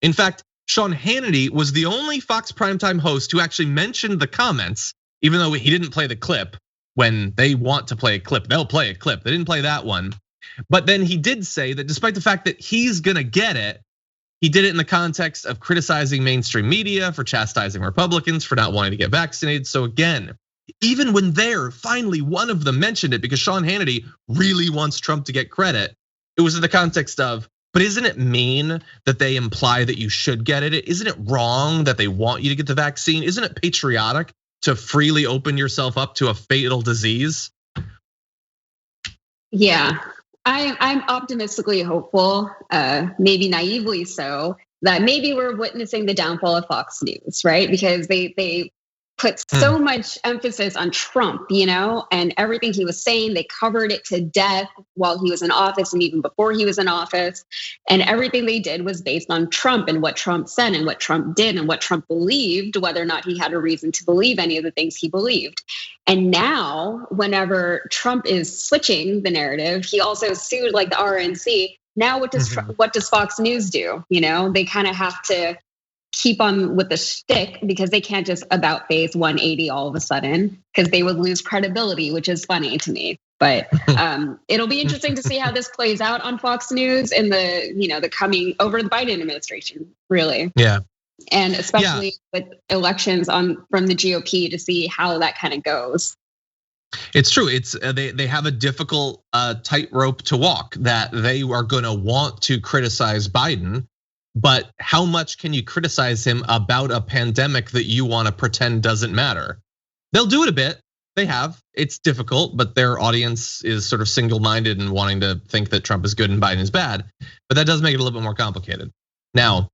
A: In fact, Sean Hannity was the only Fox primetime host who actually mentioned the comments, even though he didn't play the clip. When they want to play a clip, they'll play a clip. They didn't play that one. But then he did say that despite the fact that he's gonna get it, he did it in the context of criticizing mainstream media for chastising Republicans for not wanting to get vaccinated. So again, even when finally one of them mentioned it because Sean Hannity really wants Trump to get credit, it was in the context of, but isn't it mean that they imply that you should get it? Isn't it wrong that they want you to get the vaccine? Isn't it patriotic to freely open yourself up to a fatal disease?
B: Yeah, I'm optimistically hopeful, maybe naively so, that maybe we're witnessing the downfall of Fox News, right? Because they put so much emphasis on Trump, and everything he was saying, they covered it to death while he was in office and even before he was in office. And everything they did was based on Trump and what Trump said and what Trump did and what Trump believed, whether or not he had a reason to believe any of the things he believed. And now, whenever Trump is switching the narrative, he also sued like the RNC. Now, what does Fox News do? They kind of have to keep on with the shtick because they can't just about face 180 all of a sudden because they would lose credibility, which is funny to me. But it'll be interesting to see how this plays out on Fox News in the coming over the Biden administration, really.
A: Yeah.
B: And especially with elections from the GOP to see how that kind of goes.
A: It's true. It's they have a difficult tightrope to walk that they are going to want to criticize Biden. But how much can you criticize him about a pandemic that you want to pretend doesn't matter? They'll do it a bit. They have. It's difficult, but their audience is sort of single-minded and wanting to think that Trump is good and Biden is bad. But that does make it a little bit more complicated. Now,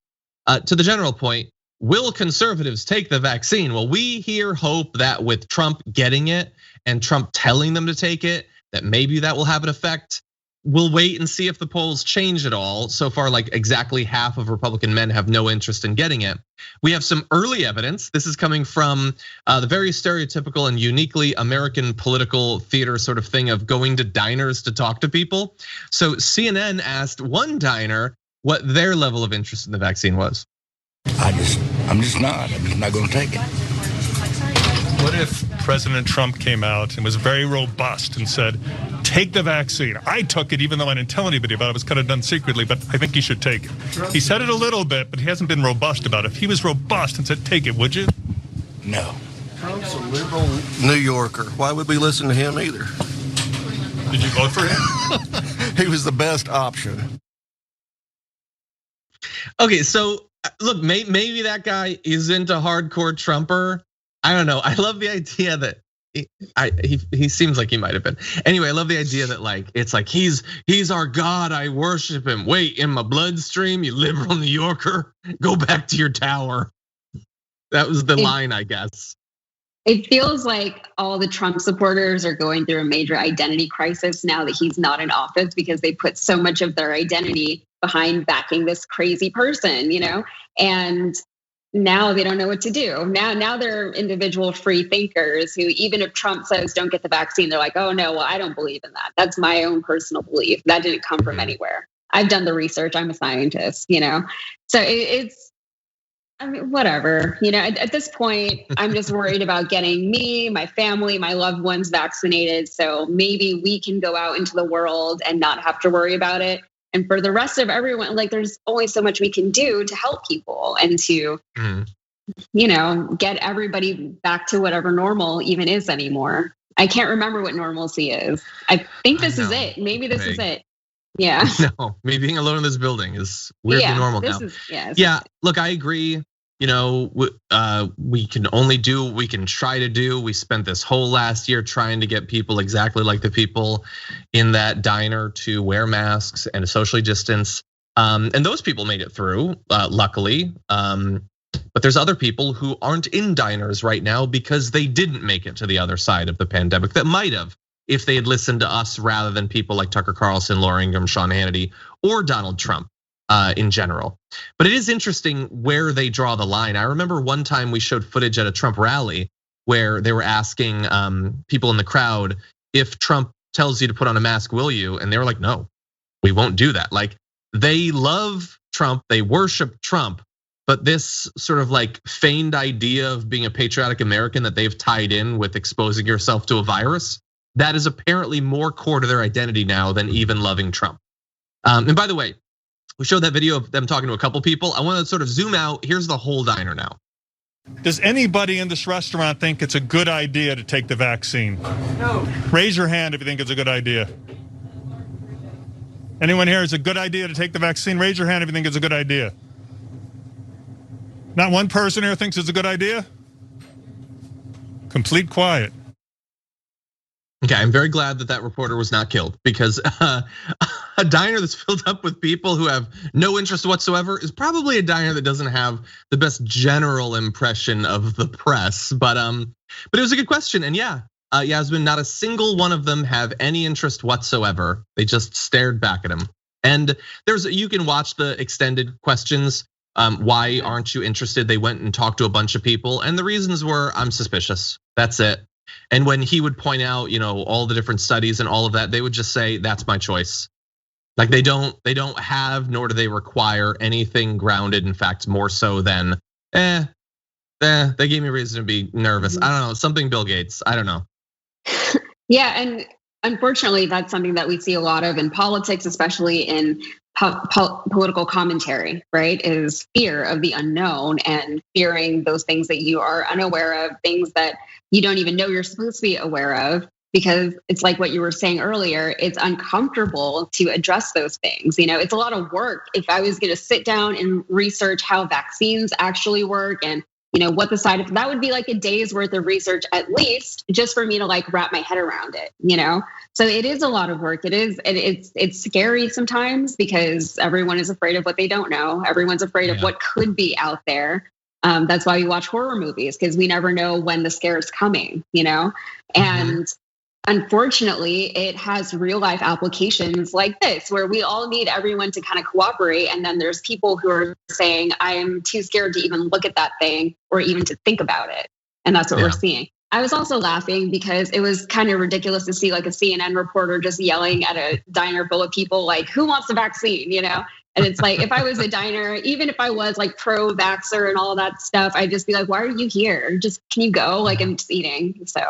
A: to the general point, will conservatives take the vaccine? Well, we here hope that with Trump getting it and Trump telling them to take it, that maybe that will have an effect. We'll wait and see if the polls change at all. So far, like exactly half of Republican men have no interest in getting it. We have some early evidence. This is coming from the very stereotypical and uniquely American political theater sort of thing of going to diners to talk to people. So CNN asked one diner what their level of interest in the vaccine was.
I: I'm just not going to take it.
J: What if President Trump came out and was very robust and said, take the vaccine? I took it even though I didn't tell anybody about it. It was kind of done secretly, but I think he should take it. He said it a little bit, but he hasn't been robust about it. If he was robust and said, take it, would you?
I: No.
F: Trump's a liberal New Yorker. Why would we listen to him either?
J: Did you vote for him?
F: He was the best option.
A: Okay, so look, maybe that guy isn't a hardcore Trumper. I don't know. I love the idea that he seems like he might have been. Anyway, I love the idea that like it's like he's our God. I worship him. Wait, in my bloodstream, you liberal New Yorker, go back to your tower. That was the line, I guess.
B: It feels like all the Trump supporters are going through a major identity crisis now that he's not in office because they put so much of their identity behind backing this crazy person, and now they don't know what to do. Now they're individual free thinkers who, even if Trump says don't get the vaccine, they're like, oh no, well, I don't believe in that. That's my own personal belief. That didn't come from anywhere. I've done the research. I'm a scientist, So it's, whatever, at this point, I'm just worried about getting me, my family, my loved ones vaccinated. So maybe we can go out into the world and not have to worry about it. And for the rest of everyone, like there's only so much we can do to help people and to, get everybody back to whatever normal even is anymore. I can't remember what normalcy is. I think this is it. Maybe this is it. Yeah.
A: No, me being alone in this building is weirdly normal now. Yeah, look, I agree. We can only do what we can try to do. We spent this whole last year trying to get people exactly like the people in that diner to wear masks and socially distance. And those people made it through, luckily. But there's other people who aren't in diners right now because they didn't make it to the other side of the pandemic that might have if they had listened to us rather than people like Tucker Carlson, Laura Ingraham, Sean Hannity, or Donald Trump. In general. But it is interesting where they draw the line. I remember one time we showed footage at a Trump rally where they were asking people in the crowd, if Trump tells you to put on a mask, will you? And they were like, no, we won't do that. Like they love Trump, they worship Trump, but this sort of like feigned idea of being a patriotic American that they've tied in with exposing yourself to a virus, that is apparently more core to their identity now than even loving Trump. And by the way, we showed that video of them talking to a couple people. I want to sort of zoom out. Here's the whole diner now.
J: Does anybody in this restaurant think it's a good idea to take the vaccine? No. Raise your hand if you think it's a good idea. Anyone here is a good idea to take the vaccine? Raise your hand if you think it's a good idea. Not one person here thinks it's a good idea? Complete quiet.
A: Okay, I'm very glad that that reporter was not killed, because a diner that's filled up with people who have no interest whatsoever is probably a diner that doesn't have the best general impression of the press. But it was a good question, and yeah, Yasmin, not a single one of them have any interest whatsoever. They just stared back at him. And you can watch the extended questions. Why aren't you interested? They went and talked to a bunch of people, and the reasons were, I'm suspicious. That's it. And when he would point out, all the different studies and all of that, they would just say, that's my choice. Like they don't have, nor do they require anything grounded. In fact, more so than, they gave me reason to be nervous. I don't know, something Bill Gates, I don't know.
B: Yeah, and unfortunately, that's something that we see a lot of in politics, especially in political commentary, right? Is fear of the unknown and fearing those things that you are unaware of, things that you don't even know you're supposed to be aware of, because it's like what you were saying earlier, it's uncomfortable to address those things. It's a lot of work. If I was going to sit down and research how vaccines actually work and what the side effects, that would be like a day's worth of research at least, just for me to like wrap my head around it, So it is a lot of work. It is, and it's scary sometimes because everyone is afraid of what they don't know. Everyone's afraid of what could be out there. That's why we watch horror movies, because we never know when the scare is coming, And unfortunately, it has real life applications like this, where we all need everyone to kind of cooperate. And then there's people who are saying, I'm too scared to even look at that thing or even to think about it. And that's what we're seeing. I was also laughing because it was kind of ridiculous to see like a CNN reporter just yelling at a diner full of people, like, who wants the vaccine, And it's like, if I was a diner, even if I was like pro-vaxxer and all that stuff, I'd just be like, why are you here? Can you go? Like, I'm just eating. So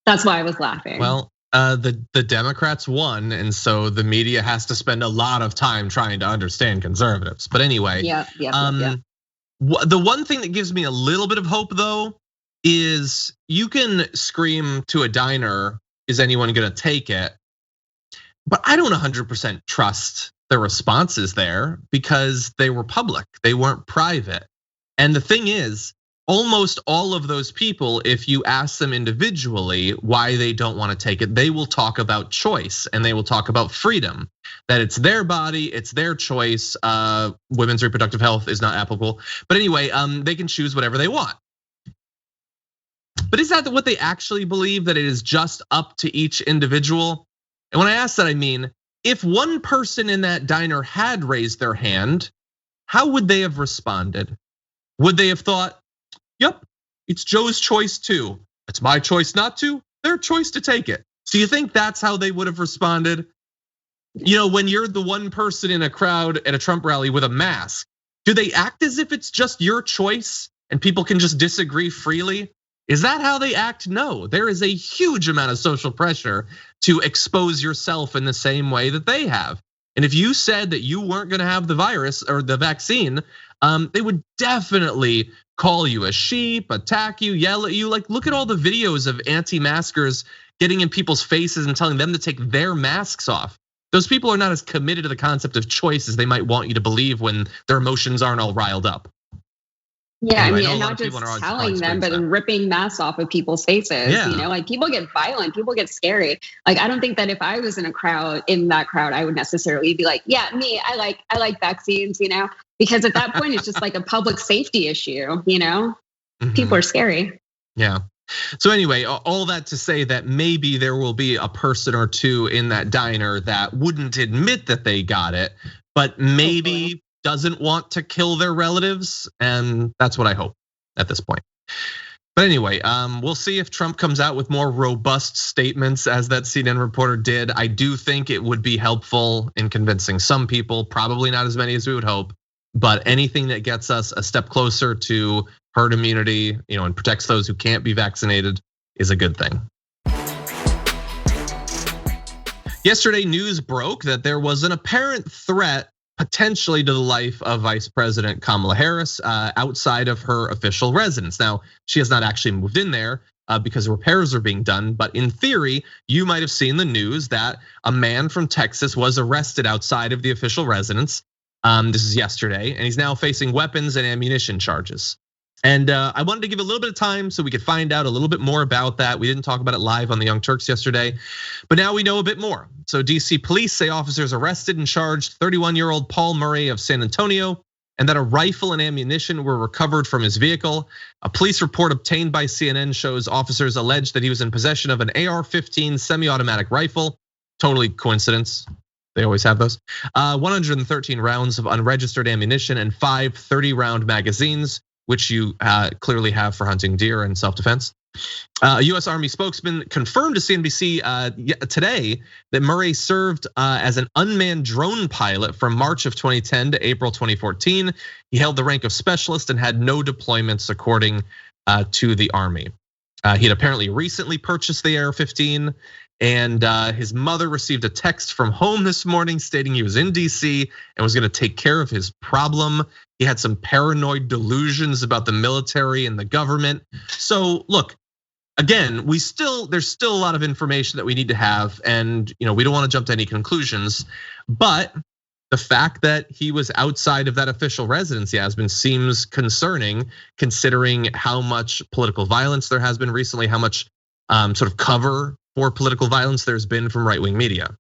B: that's why I was laughing.
A: Well, the Democrats won, and so the media has to spend a lot of time trying to understand conservatives. But anyway, the one thing that gives me a little bit of hope, though, is you can scream to a diner, is anyone gonna take it? But I don't 100% trust the responses there, because they were public, they weren't private. And the thing is, almost all of those people, if you ask them individually why they don't want to take it, they will talk about choice and they will talk about freedom, that it's their body, it's their choice. Women's reproductive health is not applicable. But anyway, they can choose whatever they want. But is that what they actually believe, that it is just up to each individual? And when I ask that, I mean, if one person in that diner had raised their hand, how would they have responded? Would they have thought, yep, it's Joe's choice too. It's my choice not to, their choice to take it. So you think that's how they would have responded? When you're the one person in a crowd at a Trump rally with a mask, do they act as if it's just your choice and people can just disagree freely? Is that how they act? No, there is a huge amount of social pressure to expose yourself in the same way that they have. And if you said that you weren't gonna have the virus or the vaccine, they would definitely call you a sheep, attack you, yell at you. Like, look at all the videos of anti-maskers getting in people's faces and telling them to take their masks off. Those people are not as committed to the concept of choice as they might want you to believe when their emotions aren't all riled up.
B: Yeah, anyway, and not just telling them, but ripping masks off of people's faces.
A: Yeah.
B: Like people get violent, people get scary. Like I don't think that if I was in that crowd, I would necessarily be like, yeah, me, I like vaccines, because at that point it's just like a public safety issue, People are scary.
A: Yeah. So anyway, all that to say that maybe there will be a person or two in that diner that wouldn't admit that they got it, but maybe doesn't want to kill their relatives, and that's what I hope at this point. But anyway, we'll see if Trump comes out with more robust statements, as that CNN reporter did. I do think it would be helpful in convincing some people, probably not as many as we would hope, but anything that gets us a step closer to herd immunity, and protects those who can't be vaccinated is a good thing. Yesterday, news broke that there was an apparent threat potentially to the life of Vice President Kamala Harris outside of her official residence. Now, she has not actually moved in there because repairs are being done, but in theory, you might have seen the news that a man from Texas was arrested outside of the official residence. This is yesterday, and he's now facing weapons and ammunition charges. And I wanted to give a little bit of time so we could find out a little bit more about that. We didn't talk about it live on the Young Turks yesterday, but now we know a bit more. So DC police say officers arrested and charged 31-year-old Paul Murray of San Antonio, and that a rifle and ammunition were recovered from his vehicle. A police report obtained by CNN shows officers alleged that he was in possession of an AR-15 semi-automatic rifle. Totally coincidence. They always have those. 113 rounds of unregistered ammunition and 5 30-round magazines, which you clearly have for hunting deer and self-defense. A US Army spokesman confirmed to CNBC today that Murray served as an unmanned drone pilot from March of 2010 to April 2014. He held the rank of specialist and had no deployments, according to the Army. He had apparently recently purchased the AR-15, and his mother received a text from home this morning stating he was in DC and was gonna take care of his problem. He had some paranoid delusions about the military and the government. So look, again, there's still a lot of information that we need to have, and we don't want to jump to any conclusions. But the fact that he was outside of that official residence, Yasmin, seems concerning, considering how much political violence there has been recently, how much sort of cover for political violence there's been from right-wing media.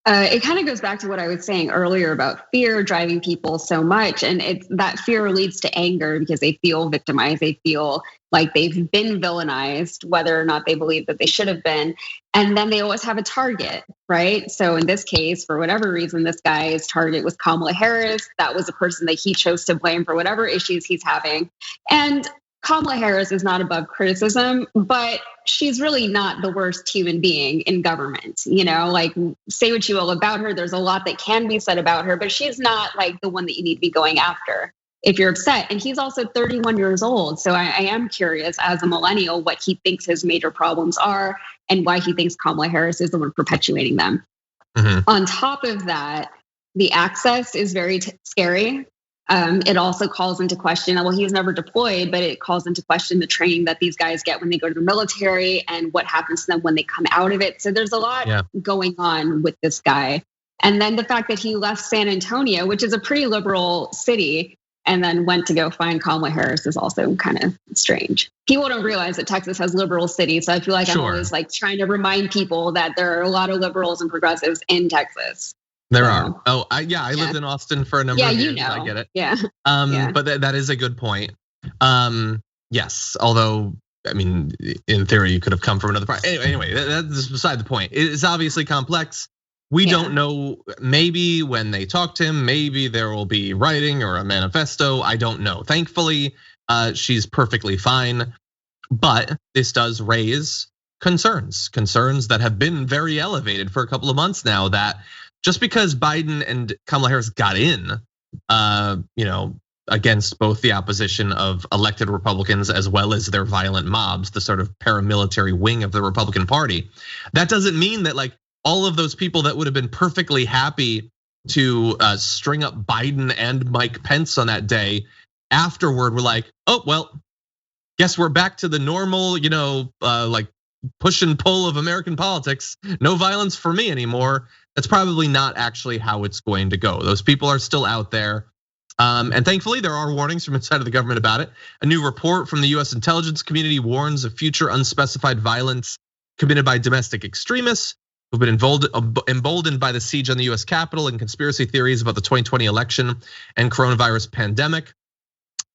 B: It kind of goes back to what I was saying earlier about fear driving people so much. And that fear leads to anger because they feel victimized. They feel like they've been villainized, whether or not they believe that they should have been. And then they always have a target, right? So in this case, for whatever reason, this guy's target was Kamala Harris. That was the person that he chose to blame for whatever issues he's having. And Kamala Harris is not above criticism, but she's really not the worst human being in government. Like, say what you will about her. There's a lot that can be said about her, but she's not like the one that you need to be going after if you're upset. And he's also 31 years old. So I am curious as a millennial what he thinks his major problems are and why he thinks Kamala Harris is the one perpetuating them. Mm-hmm. On top of that, the access is very scary. It also calls into question, well, he's never deployed, but it calls into question the training that these guys get when they go to the military and what happens to them when they come out of it. So there's a lot going on with this guy. And then the fact that he left San Antonio, which is a pretty liberal city, and then went to go find Kamala Harris is also kind of strange. People don't realize that Texas has liberal cities. So I feel like I'm always like trying to remind people that there are a lot of liberals and progressives in Texas.
A: There are. Oh, I lived in Austin for a number of years. I get it.
B: Yeah.
A: But that is a good point. Yes, although I mean, in theory, you could have come from another part. Anyway, that's beside the point. It's obviously complex. We don't know. Maybe when they talk to him, maybe there will be writing or a manifesto. I don't know. Thankfully, she's perfectly fine. But this does raise concerns that have been very elevated for a couple of months now. That just because Biden and Kamala Harris got in, against both the opposition of elected Republicans as well as their violent mobs, the sort of paramilitary wing of the Republican Party, that doesn't mean that like all of those people that would have been perfectly happy to string up Biden and Mike Pence on that day afterward were like, oh, well, guess we're back to the normal, like push and pull of American politics. No violence for me anymore. That's probably not actually how it's going to go. Those people are still out there. And thankfully, there are warnings from inside of the government about it. A new report from the US intelligence community warns of future unspecified violence committed by domestic extremists who've been emboldened by the siege on the US Capitol and conspiracy theories about the 2020 election and coronavirus pandemic.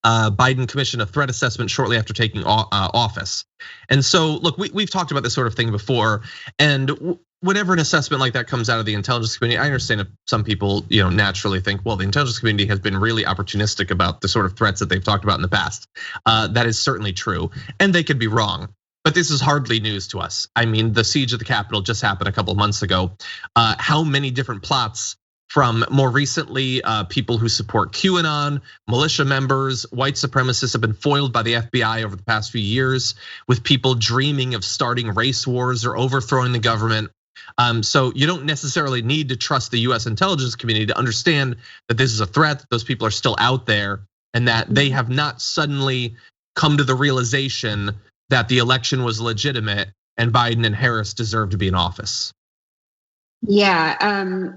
A: Biden commissioned a threat assessment shortly after taking office. And so, look, we've talked about this sort of thing before, and whenever an assessment like that comes out of the intelligence community, I understand if some people, naturally think, well, the intelligence community has been really opportunistic about the sort of threats that they've talked about in the past. That is certainly true, and they could be wrong. But this is hardly news to us. I mean, the siege of the Capitol just happened a couple of months ago. How many different plots from more recently people who support QAnon, militia members, white supremacists have been foiled by the FBI over the past few years, with people dreaming of starting race wars or overthrowing the government. So you don't necessarily need to trust the US intelligence community to understand that this is a threat, that those people are still out there, and that they have not suddenly come to the realization that the election was legitimate and Biden and Harris deserve to be in office.
B: Yeah,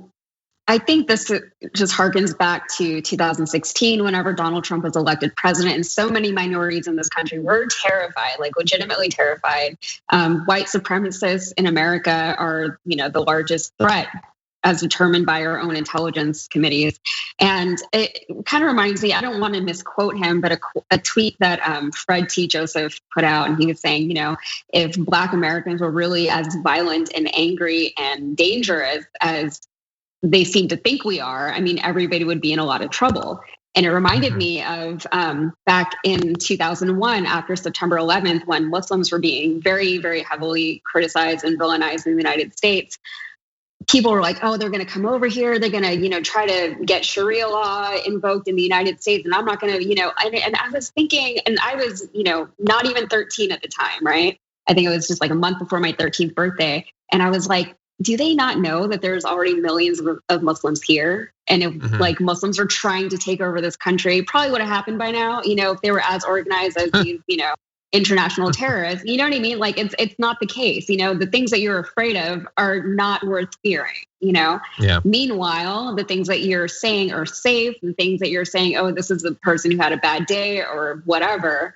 B: I think this just harkens back to 2016, whenever Donald Trump was elected president, and so many minorities in this country were terrified, like legitimately terrified. White supremacists in America are, the largest threat, as determined by our own intelligence committees. And it kind of reminds me, I don't want to misquote him, but a tweet that Fred T. Joseph put out, and he was saying, if Black Americans were really as violent and angry and dangerous as they seem to think we are, everybody would be in a lot of trouble. And it reminded me of back in 2001, after September 11th, when Muslims were being very, very heavily criticized and villainized in the United States. People were like, oh, they're going to come over here. They're going to, try to get Sharia law invoked in the United States. And I'm not going to, and I was thinking, and I was, not even 13 at the time, right? I think it was just like a month before my 13th birthday. And I was like, do they not know that there's already millions of Muslims here? And if like Muslims are trying to take over this country, probably would have happened by now, if they were as organized as these, international terrorists, you know what I mean? Like it's not the case, the things that you're afraid of are not worth fearing, Yeah. Meanwhile, the things that you're saying are safe, the things that you're saying, oh, this is the person who had a bad day or whatever,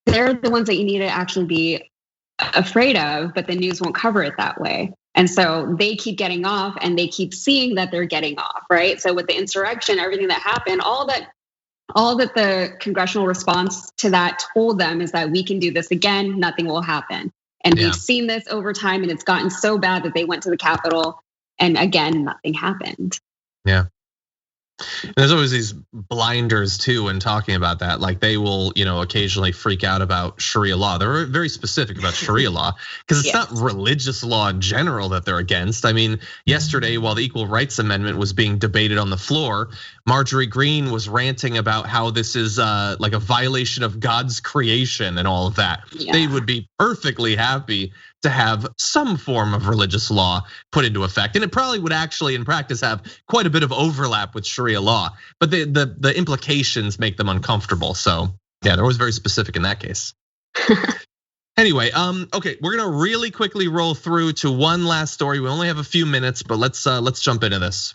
B: they're the ones that you need to actually be afraid of, but the news won't cover it that way. And so they keep getting off and they keep seeing that they're getting off, right? So with the insurrection, everything that happened, all that the congressional response to that told them is that we can do this again, nothing will happen. And we've seen this over time, and it's gotten so bad that they went to the Capitol and again, nothing happened.
A: Yeah. And there's always these blinders too when talking about that. Like they will, occasionally freak out about Sharia law. They're very specific about Sharia law because it's not religious law in general that they're against. Yesterday, while the Equal Rights Amendment was being debated on the floor, Marjorie Greene was ranting about how this is like a violation of God's creation and all of that. Yeah. They would be perfectly happy to have some form of religious law put into effect. And it probably would actually in practice have quite a bit of overlap with Sharia law, but the implications make them uncomfortable. So yeah, they're always very specific in that case. Anyway, okay, we're gonna really quickly roll through to one last story. We only have a few minutes, but let's jump into this.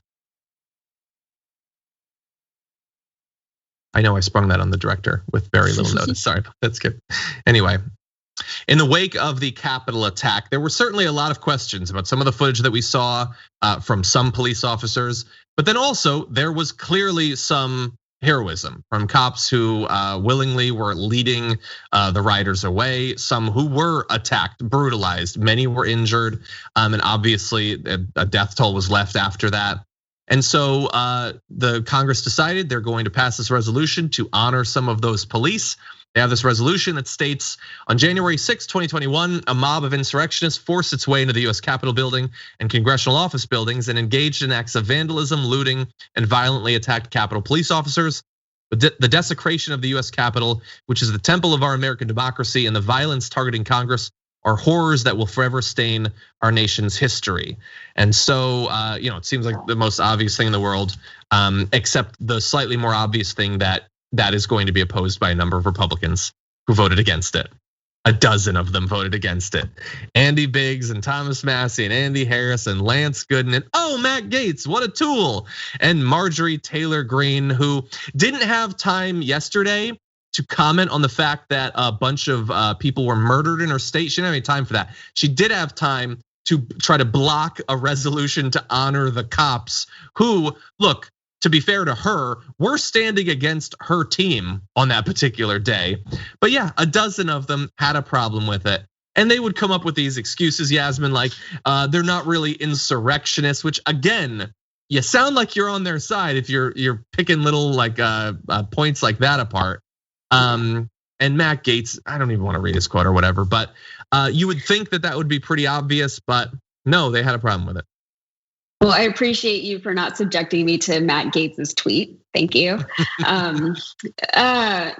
A: I know I sprung that on the director with very little notice. Sorry, that's good. Anyway. In the wake of the Capitol attack, there were certainly a lot of questions about some of the footage that we saw from some police officers, but then also there was clearly some heroism from cops who willingly were leading the rioters away, some who were attacked, brutalized, many were injured, and obviously a death toll was left after that. And so the Congress decided they're going to pass this resolution to honor some of those police. They have this resolution that states on January 6, 2021, a mob of insurrectionists forced its way into the US Capitol building and congressional office buildings and engaged in acts of vandalism, looting, and violently attacked Capitol police officers. The desecration of the US Capitol, which is the temple of our American democracy, and the violence targeting Congress are horrors that will forever stain our nation's history. And so, it seems like the most obvious thing in the world, except the slightly more obvious thing that is going to be opposed by a number of Republicans who voted against it. A dozen of them voted against it. Andy Biggs and Thomas Massie and Andy Harris and Lance Gooden and Matt Gaetz, what a tool. And Marjorie Taylor Greene, who didn't have time yesterday to comment on the fact that a bunch of people were murdered in her state. She didn't have any time for that. She did have time to try to block a resolution to honor the cops who, look, to be fair to her, we're standing against her team on that particular day. But yeah, a dozen of them had a problem with it. And they would come up with these excuses, Yasmin, like they're not really insurrectionists, which again, you sound like you're on their side if you're picking little like points like that apart. And Matt Gaetz, I don't even want to read his quote or whatever, but you would think that would be pretty obvious, but no, they had a problem with it.
B: Well, I appreciate you for not subjecting me to Matt Gaetz's tweet. Thank you. Yeah,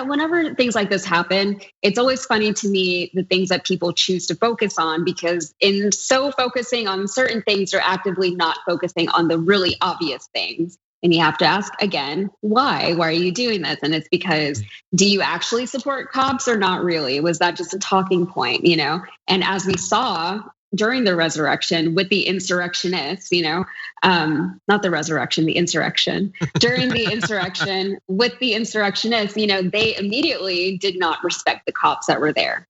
B: whenever things like this happen, it's always funny to me the things that people choose to focus on, because in so focusing on certain things, they're actively not focusing on the really obvious things. And you have to ask again, why? Why are you doing this? And it's because, do you actually support cops or not really? Was that just a talking point, And as we saw during the resurrection with the insurrectionists, not the resurrection, the insurrection. During the insurrection with the insurrectionists, they immediately did not respect the cops that were there,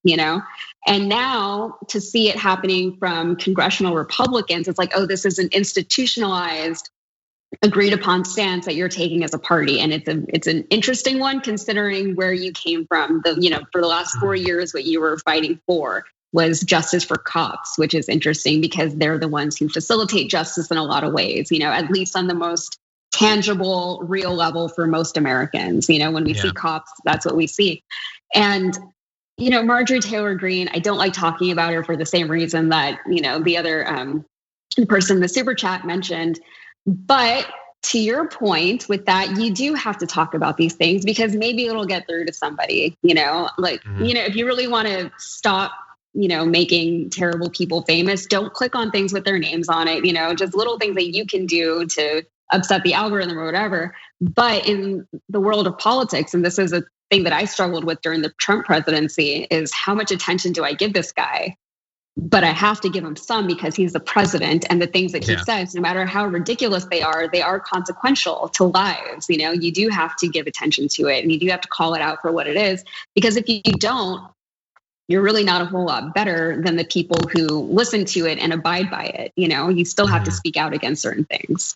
B: And now to see it happening from congressional Republicans, it's like, oh, this is an institutionalized, agreed upon stance that you're taking as a party. And it's an interesting one considering where you came from. For the last 4 years, what you were fighting for was justice for cops, which is interesting because they're the ones who facilitate justice in a lot of ways, at least on the most tangible, real level for most Americans. When we see cops, that's what we see. And, Marjorie Taylor Greene, I don't like talking about her for the same reason that, the other person in the super chat mentioned. But to your point with that, you do have to talk about these things because maybe it'll get through to somebody, if you really want to stop making terrible people famous, don't click on things with their names on it, just little things that you can do to upset the algorithm or whatever. But in the world of politics, and this is a thing that I struggled with during the Trump presidency, is how much attention do I give this guy? But I have to give him some because he's the president, and the things that he says, no matter how ridiculous they are consequential to lives. You do have to give attention to it, and you do have to call it out for what it is, because if you don't, you're really not a whole lot better than the people who listen to it and abide by it. You still have to speak out against certain things.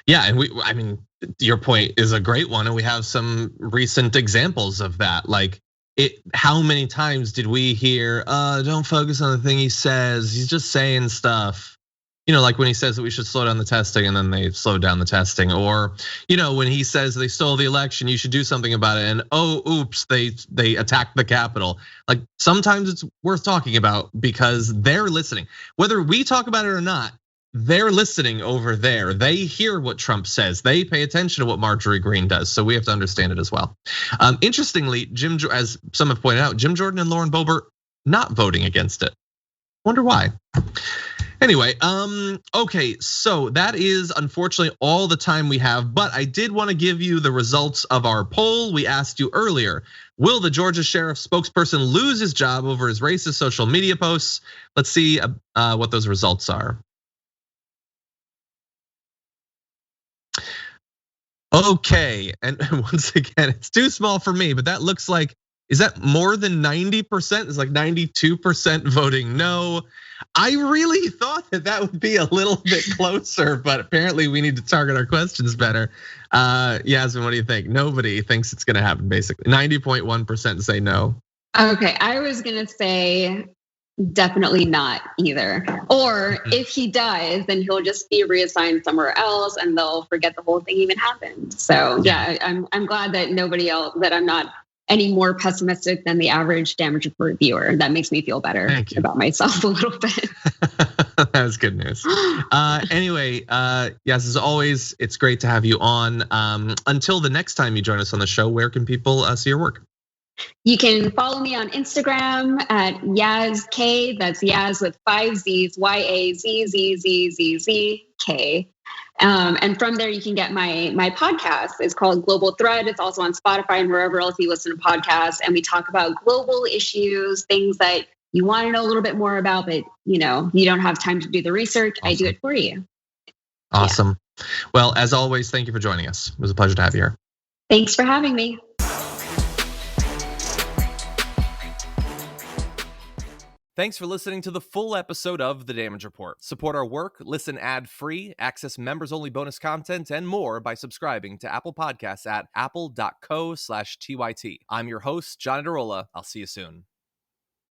A: Yeah, and your point is a great one, and we have some recent examples of that. Like, how many times did we hear, don't focus on the thing he says, he's just saying stuff. Like when he says that we should slow down the testing and then they slowed down the testing. Or, when he says they stole the election, you should do something about it. And oops, they attacked the Capitol. Like sometimes it's worth talking about because they're listening. Whether we talk about it or not, they're listening over there. They hear what Trump says. They pay attention to what Marjorie Greene does. So we have to understand it as well. Interestingly, as some have pointed out, Jim Jordan and Lauren Boebert not voting against it. Wonder why. Anyway, okay, so that is unfortunately all the time we have, but I did want to give you the results of our poll. We asked you earlier, will the Georgia sheriff spokesperson lose his job over his racist social media posts? Let's see what those results are. Okay, and once again, it's too small for me, but that looks like, is that more than 90%? It's like 92% voting no. I really thought that would be a little bit closer, but apparently we need to target our questions better. Yasmin, what do you think? Nobody thinks it's gonna happen, basically. 90.1% say no.
B: Okay, I was gonna say definitely not either. Or if he does, then he'll just be reassigned somewhere else and they'll forget the whole thing even happened. So yeah, I'm glad that nobody else, that I'm not any more pessimistic than the average Damage Report viewer. That makes me feel better about myself a little bit.
A: That was good news. Anyway, yes, as always, it's great to have you on. Until the next time you join us on the show, where can people see your work?
B: You can follow me on Instagram at YazK. That's Yaz with 5 Z's, YAZZZZZK. And from there, you can get my podcast. It's called Global Thread. It's also on Spotify and wherever else you listen to podcasts. And we talk about global issues, things that you want to know a little bit more about, but you don't have time to do the research. Awesome. I do it for you.
A: Awesome. Yeah. Well, as always, thank you for joining us. It was a pleasure to have you here.
B: Thanks for having me.
K: Thanks for listening to the full episode of The Damage Report. Support our work, listen ad-free, access members-only bonus content, and more by subscribing to Apple Podcasts at apple.co/TYT. I'm your host, John Adarola. I'll see you soon.